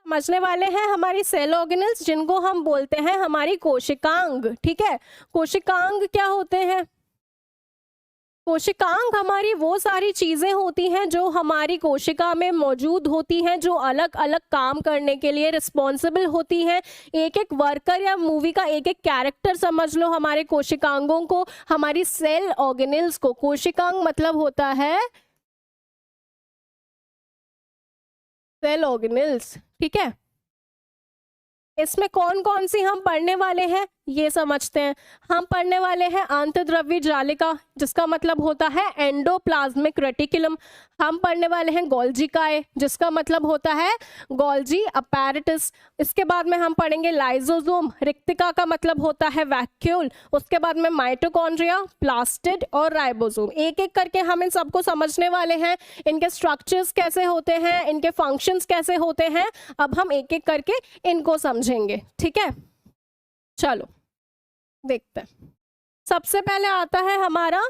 समझने वाले हैं हमारी सेल ऑर्गेनल्स, जिनको हम बोलते हैं हमारी कोशिकांग। ठीक है, कोशिकांग क्या होते हैं? कोशिकांग हमारी वो सारी चीजें होती हैं जो हमारी कोशिका में मौजूद होती हैं, जो अलग अलग काम करने के लिए रिस्पॉन्सिबल होती हैं। एक एक वर्कर या मूवी का एक एक कैरेक्टर समझ लो हमारे कोशिकांगों को, हमारी सेल ऑर्गेनल्स को। कोशिकांग मतलब होता है सेल ऑर्गेनल्स। ठीक है, इसमें कौन कौन सी हम पढ़ने वाले हैं ये समझते हैं। हम पढ़ने वाले हैं आंतरद्रव्य जालिका, जिसका मतलब होता है एंडोप्लाज्मिक रेटिकुलम। हम पढ़ने वाले हैं गोल्जिकाए, जिसका मतलब होता है गोल्जी अपैरेटस। इसके बाद में हम पढ़ेंगे लाइसोसोम, रिक्तिका का मतलब होता है वैक्यूल। उसके बाद में माइटोकॉन्ड्रिया, प्लास्टिड और राइबोसोम। एक एक करके हम इन सबको समझने वाले हैं, इनके स्ट्रक्चर्स कैसे होते हैं, इनके फंक्शंस कैसे होते हैं। अब हम एक एक करके इनको समझेंगे। ठीक है, चलो देखते हैं। सबसे पहले आता है हमारा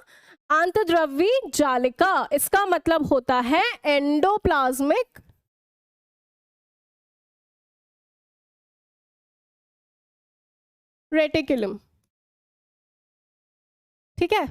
आंतरद्रव्यी जालिका। इसका मतलब होता है एंडोप्लाज्मिक रेटिकुलम। ठीक है,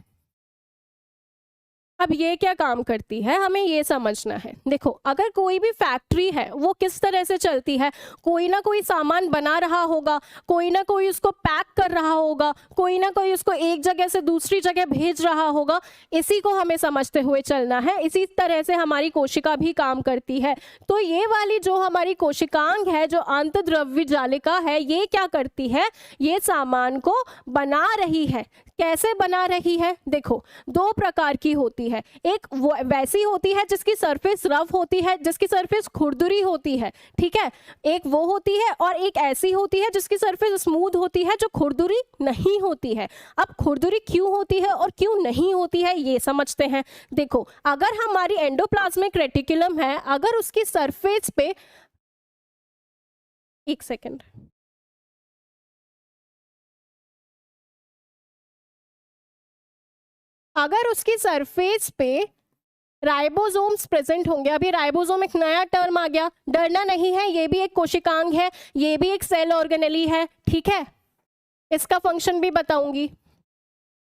अब ये क्या काम करती है हमें ये समझना है। देखो, अगर कोई भी फैक्ट्री है वो किस तरह से चलती है, कोई ना कोई सामान बना रहा होगा, कोई ना कोई उसको पैक कर रहा होगा, कोई ना कोई उसको एक जगह से दूसरी जगह भेज रहा होगा। इसी को हमें समझते हुए चलना है। इसी तरह से हमारी कोशिका भी काम करती है। तो ये वाली जो हमारी कोशिकांग है, जो आंतरद्रव्य जालिका है, ये क्या करती है, ये सामान को बना रही है। कैसे बना रही है? देखो, दो प्रकार की होती है। एक वो वैसी होती है जिसकी सरफेस रफ होती है, जिसकी सरफेस खुरदुरी होती है। ठीक है, एक वो होती है, और एक ऐसी होती है जिसकी सरफेस स्मूथ होती है, जो खुरदुरी नहीं होती है। अब खुरदुरी क्यों होती है और क्यों नहीं होती है ये समझते हैं। देखो, अगर हमारी एंडोप्लाज्मिक रेटिकुलम है, अगर उसकी सरफेस पे, एक सेकेंड, अगर उसकी सरफेस पे राइबोसोम्स प्रेजेंट होंगे। अभी राइबोसोम एक नया टर्म आ गया, डरना नहीं है, ये भी एक कोशिकांग है, ये भी एक सेल ऑर्गेनेली है। ठीक है, इसका फंक्शन भी बताऊंगी।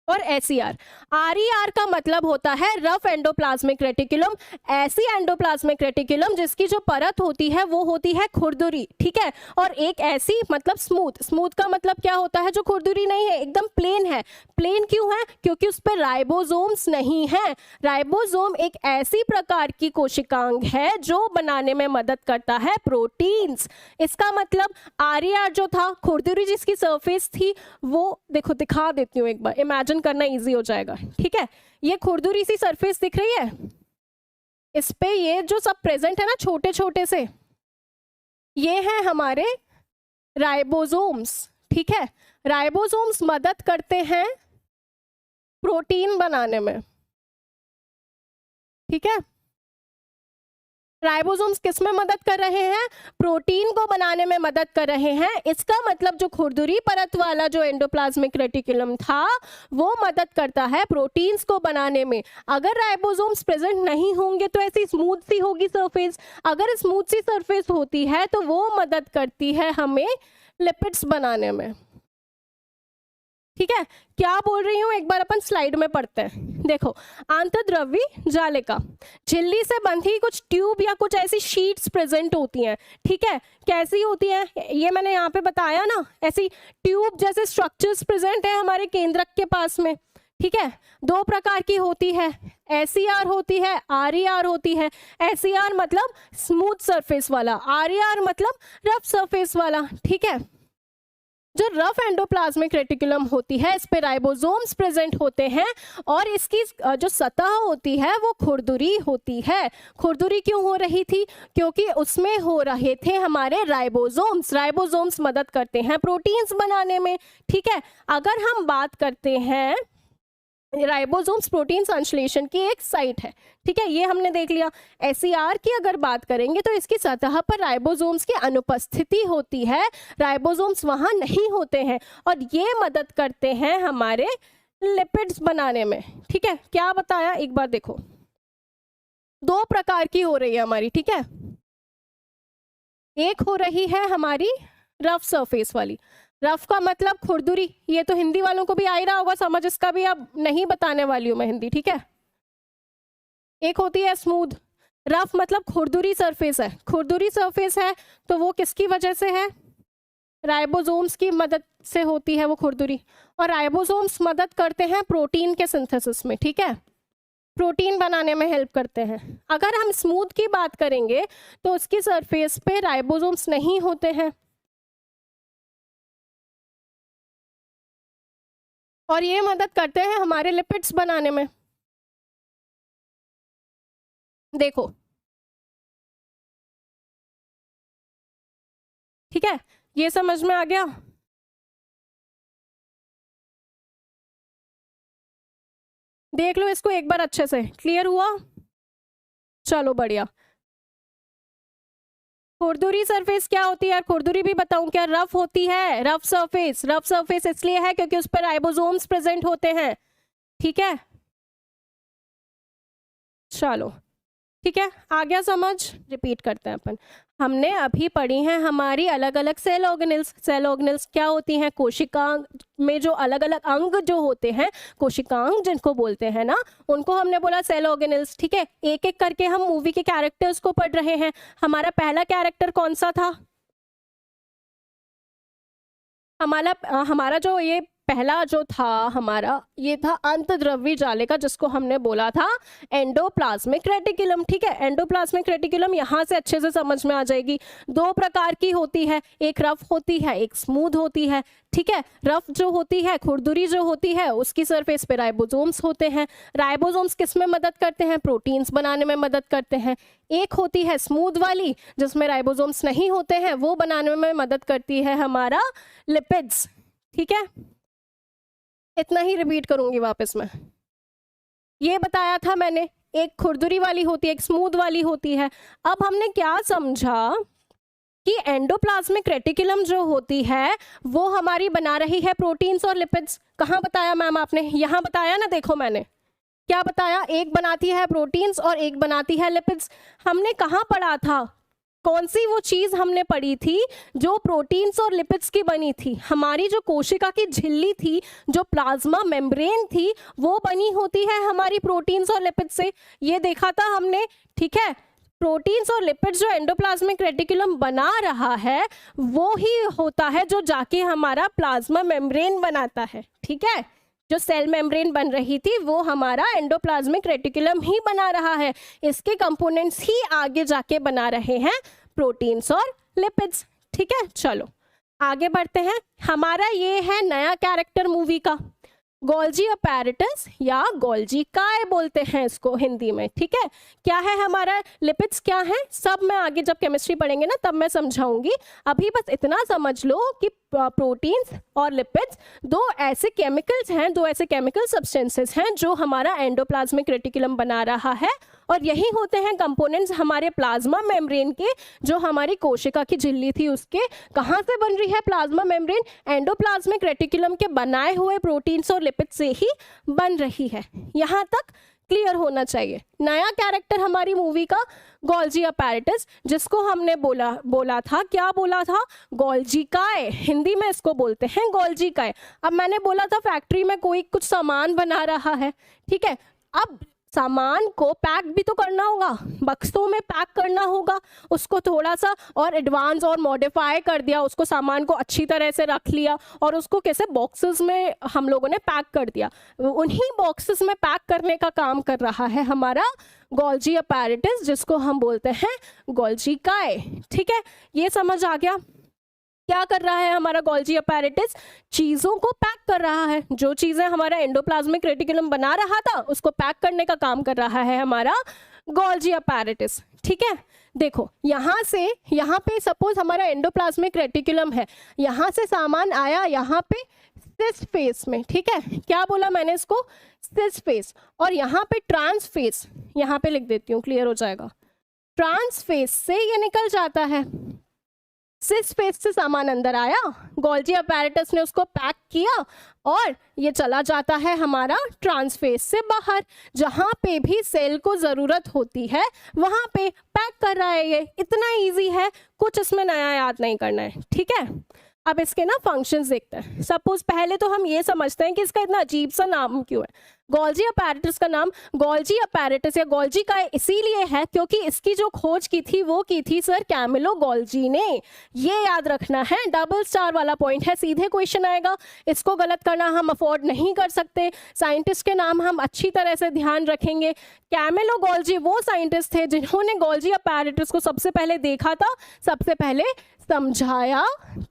और एसीआर, आरईआर का मतलब होता है रफ एंडोप्लाज्मिक रेटिकुलम। ऐसी एंडोप्लाज्मिक रेटिकुलम जिसकी जो परत होती है वो होती है खुरदुरी। ठीक है, और एक ऐसी मतलब स्मूथ। स्मूथ का मतलब क्या होता है? जो खुरदुरी नहीं है, एकदम प्लेन है। प्लेन क्यों है? क्योंकि उस पर राइबोसोम्स नहीं है। राइबोसोम एक ऐसी प्रकार की कोशिकांग है जो बनाने में मदद करता है प्रोटीन्स। इसका मतलब आरईआर जो था, खुरदुरी जिसकी सरफेस थी, वो देखो दिखा देती हूँ एक बार, इमेजिन करना इजी हो जाएगा। ठीक है, ये खुरदुरी सी सरफेस दिख रही है, इस पे ये जो सब प्रेजेंट है ना, छोटे छोटे से, ये हैं हमारे राइबोसोम्स। ठीक है, राइबोसोम्स मदद करते हैं प्रोटीन बनाने में। ठीक है, राइबोसोम्स किस में मदद कर रहे हैं? प्रोटीन को बनाने में मदद कर रहे हैं। इसका मतलब जो खुरदुरी परत वाला जो एंडोप्लाज्मिक रेटिकुलम था, वो मदद करता है प्रोटीन्स को बनाने में। अगर राइबोसोम्स प्रेजेंट नहीं होंगे तो ऐसी स्मूथ सी होगी सरफेस। अगर स्मूथ सी सरफेस होती है तो वो मदद करती है हमें लिपिड्स बनाने में। ठीक है, क्या बोल रही हूँ एक बार अपन स्लाइड में पढ़ते हैं। देखो, आंतरद्रव्यी जालिका, झिल्ली से बंधी कुछ ट्यूब या कुछ ऐसी शीट्स प्रेजेंट होती हैं। ठीक है, कैसी होती है ये मैंने यहाँ पे बताया ना, ऐसी ट्यूब जैसे स्ट्रक्चर्स प्रेजेंट है हमारे केंद्रक के पास में। ठीक है, दो प्रकार की होती है, एसीआर होती है, आरईआर होती है। एसीआर मतलब स्मूथ सरफेस वाला, आरईआर मतलब रफ सरफेस वाला। ठीक है, जो रफ एंडोप्लाज्मिक रेटिकुलम होती है, इस पे राइबोसोम्स प्रेजेंट होते हैं, और इसकी जो सतह होती है वो खुरदुरी होती है। खुरदुरी क्यों हो रही थी? क्योंकि उसमें हो रहे थे हमारे राइबोसोम्स। राइबोसोम्स मदद करते हैं प्रोटीन्स बनाने में। ठीक है, अगर हम बात करते हैं, राइबोसोम्स प्रोटीन संश्लेषण की एक साइट है। ठीक है, ये हमने देख लिया। एसीआर की अगर बात करेंगे तो इसकी सतह पर राइबोसोम्स की अनुपस्थिति होती है, राइबोसोम्स वहां नहीं होते हैं, और ये मदद करते हैं हमारे लिपिड्स बनाने में। ठीक है, क्या बताया एक बार देखो, दो प्रकार की हो रही है हमारी। ठीक है, एक हो रही है हमारी रफ सरफेस वाली। रफ का मतलब खुरदुरी, ये तो हिंदी वालों को भी आ ही रहा होगा समझ, इसका भी अब नहीं बताने वाली हूँ मैं हिंदी, ठीक है। एक होती है स्मूथ। रफ मतलब खुरदुरी सरफेस है, खुरदुरी सरफेस है तो वो किसकी वजह से है, राइबोसोम्स की मदद से होती है वो खुरदुरी। और राइबोसोम्स मदद करते हैं प्रोटीन के सिंथेसिस में, ठीक है, प्रोटीन बनाने में हेल्प करते हैं। अगर हम स्मूथ की बात करेंगे तो उसकी सरफेस पे राइबोसोम्स नहीं होते हैं और ये मदद करते हैं हमारे लिपिड्स बनाने में। देखो, ठीक है, ये समझ में आ गया। देख लो इसको एक बार अच्छे से, क्लियर हुआ? चलो बढ़िया। खुरदुरी सरफेस क्या होती है, खुरदुरी भी बताऊं क्या? रफ होती है, रफ सरफेस। रफ सरफेस इसलिए है क्योंकि उस पर राइबोसोम्स प्रेजेंट होते हैं, ठीक है। चलो ठीक है, आ गया समझ? रिपीट करते हैं अपन। हमने अभी पढ़ी हैं हमारी अलग अलग सेल ऑर्गेनेल्स। सेल ऑर्गेनेल्स क्या होती हैं? कोशिकांग में जो अलग अलग अंग जो होते हैं, कोशिकांग जिनको बोलते हैं ना, उनको हमने बोला सेल ऑर्गेनेल्स, ठीक है। एक एक करके हम मूवी के कैरेक्टर्स को पढ़ रहे हैं। हमारा पहला कैरेक्टर कौन सा था? हमारा जो ये पहला जो था हमारा, ये था अंतद्रव्यी जालिका, जिसको हमने बोला था एंडोप्लाज्मिक रेटिकुलम, ठीक है। एंडोप्लाज्मिक रेटिकुलम यहाँ से अच्छे से समझ में आ जाएगी। दो प्रकार की होती है, एक रफ होती है, एक स्मूथ होती है, ठीक है। रफ जो होती है, खुरदुरी जो होती है, उसकी सरफेस पे राइबोसोम्स होते हैं। राइबोसोम्स किस में मदद करते हैं? प्रोटीन्स बनाने में मदद करते हैं। एक होती है स्मूथ वाली, जिसमें राइबोसोम्स नहीं होते हैं, वो बनाने में मदद करती है हमारा लिपिड्स, ठीक है। इतना ही रिपीट करूंगी वापस में। ये बताया था मैंने, एक खुरदुरी वाली होती है, एक स्मूथ वाली होती है। अब हमने क्या समझा कि एंडोप्लाज्मिक रेटिकुलम जो होती है वो हमारी बना रही है प्रोटीन्स और लिपिड्स। कहाँ बताया मैम आपने? यहाँ बताया ना, देखो मैंने क्या बताया, एक बनाती है प्रोटीन्स और एक बनाती है लिपिड्स। हमने कहाँ पढ़ा था? कौन सी वो चीज हमने पढ़ी थी जो प्रोटीन्स और लिपिड्स की बनी थी? हमारी जो कोशिका की झिल्ली थी, जो प्लाज्मा मेम्ब्रेन थी, वो बनी होती है हमारी प्रोटीन्स और लिपिड्स से। ये देखा था हमने, ठीक है। प्रोटीन्स और लिपिड्स जो एंडोप्लाज्मिक रेटिकुलम बना रहा है वो ही होता है जो जाके हमारा प्लाज्मा मेम्ब्रेन बनाता है, ठीक है। जो सेल मेम्ब्रेन बन रही थी वो हमारा एंडोप्लाज्मिक रेटिकुलम ही बना रहा है। इसके कंपोनेंट्स ही आगे जाके बना रहे हैं प्रोटीन्स और लिपिड्स, ठीक है। चलो आगे बढ़ते हैं। हमारा ये है नया कैरेक्टर मूवी का, गोल्जी अपैरेटस या गोल्जी काय बोलते हैं इसको हिंदी में, ठीक है। क्या है हमारा? लिपिड्स क्या है सब मैं आगे जब केमिस्ट्री पढ़ेंगे ना तब मैं समझाऊंगी। अभी बस इतना समझ लो कि प्रोटीन्स और लिपिड्स दो ऐसे केमिकल्स हैं, दो ऐसे केमिकल सब्सटेंसेस हैं जो हमारा एंडोप्लाज्मिक रेटिकुलम बना रहा है, और यही होते हैं कंपोनेंट्स हमारे प्लाज्मा मेम्ब्रेन के, जो हमारी कोशिका की झिल्ली थी उसके। कहाँ से बन रही है प्लाज्मा मेम्ब्रेन? एंडोप्लाज्मिक रेटिकुलम के बनाए हुए प्रोटीन्स और लिपिड्स से ही बन रही है। यहाँ तक क्लियर होना चाहिए। नया कैरेक्टर हमारी मूवी का गोल्जी अपैरेटस, जिसको हमने बोला था, क्या बोला था? गोल्जी काय। हिंदी में इसको बोलते हैं गोल्जी काय। अब मैंने बोला था फैक्ट्री में कोई कुछ सामान बना रहा है, ठीक है। अब सामान को पैक भी तो करना होगा, बक्सों में पैक करना होगा, उसको थोड़ा सा और एडवांस और मॉडिफाई कर दिया, उसको सामान को अच्छी तरह से रख लिया और उसको कैसे बॉक्सेस में हम लोगों ने पैक कर दिया। उन्हीं बॉक्सेस में पैक करने का काम कर रहा है हमारा गोल्जी अपैरेटस, जिसको हम बोलते हैं गोल्जी काय, ठीक है। ये समझ आ गया? क्या कर रहा है हमारा गोल्जी अपैरेटस? चीजों को पैक कर रहा है। जो चीजें हमारा एंडोप्लाज्मिक रेटिकुलम बना रहा था उसको पैक करने का काम कर रहा है हमारा गोल्जी अपैरेटस, ठीक है। देखो यहाँ से यहाँ पे सपोज हमारा एंडोप्लाज्मिक रेटिकुलम है, यहाँ से सामान आया यहाँ पे सिस फेस में, ठीक है। क्या बोला मैंने इसको? Cis face. और यहाँ पे ट्रांस फेस, यहाँ पे लिख देती हूँ, क्लियर हो जाएगा। ट्रांस फेस से ये निकल जाता है, सिस फेस से सामान अंदर आया, गोल्जी अपैरेटस ने उसको पैक किया और ये चला जाता है हमारा ट्रांसफेस से बाहर। जहाँ पे भी सेल को ज़रूरत होती है वहाँ पे पैक कर रहा है। ये इतना इजी है, कुछ इसमें नया याद नहीं करना है, ठीक है। अब इसके ना फंक्शंस देखते हैं। सपोज पहले तो हम ये समझते हैं कि इसका इतना अजीब सा नाम क्यों है। गोल्जी अपैरेटस का नाम गोल्जी अपैरेटस या गोल्जी का इसीलिए है क्योंकि इसकी जो खोज की थी वो की थी सर कैमिलो गोल्जी ने। ये याद रखना है, डबल स्टार वाला पॉइंट है, सीधे क्वेश्चन आएगा, इसको गलत करना हम अफोर्ड नहीं कर सकते। साइंटिस्ट के नाम हम अच्छी तरह से ध्यान रखेंगे। कैमिलो गोल्जी वो साइंटिस्ट थे जिन्होंने गोल्जी अपैरेटस को सबसे पहले देखा था, सबसे पहले समझाया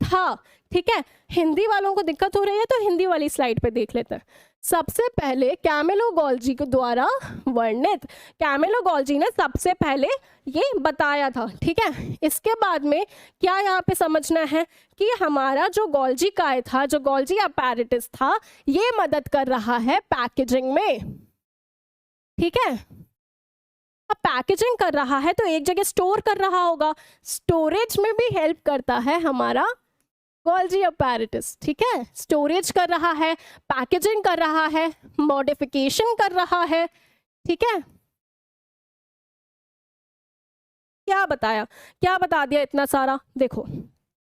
था, ठीक है। हिंदी वालों को दिक्कत हो रही है तो हिंदी वाली स्लाइड पे देख लेते हैं। सबसे पहले कैमिलो गोल्जी के द्वारा वर्णित, कैमिलो गोल्जी ने सबसे पहले ये बताया था, ठीक है। इसके बाद में क्या यहाँ पे समझना है कि हमारा जो गोल्जी काय था, जो गोल्जी अपैरेटस था, ये मदद कर रहा है पैकेजिंग में, ठीक है। अब पैकेजिंग कर रहा है तो एक जगह स्टोर कर रहा होगा, स्टोरेज में भी हेल्प करता है हमारा गोल्जी अपैरेटस, ठीक है। स्टोरेज कर रहा है, पैकेजिंग कर रहा है, मॉडिफिकेशन कर रहा है, ठीक है। क्या बताया, क्या बता दिया इतना सारा। देखो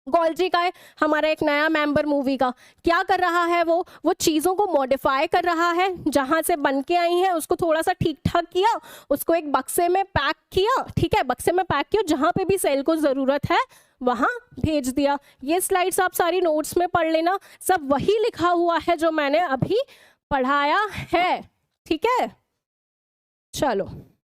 गोल्जी का है हमारा एक नया मेंबर मूवी का, क्या कर रहा है वो चीज़ों को मॉडिफाई कर रहा है, जहाँ से बन के आई हैं उसको थोड़ा सा ठीक ठाक किया, उसको एक बक्से में पैक किया, ठीक है, बक्से में पैक किया, जहाँ पे भी सेल को ज़रूरत है वहाँ भेज दिया। ये स्लाइड्स आप सारी नोट्स में पढ़ लेना, सब वही लिखा हुआ है जो मैंने अभी पढ़ाया है, ठीक है। चलो।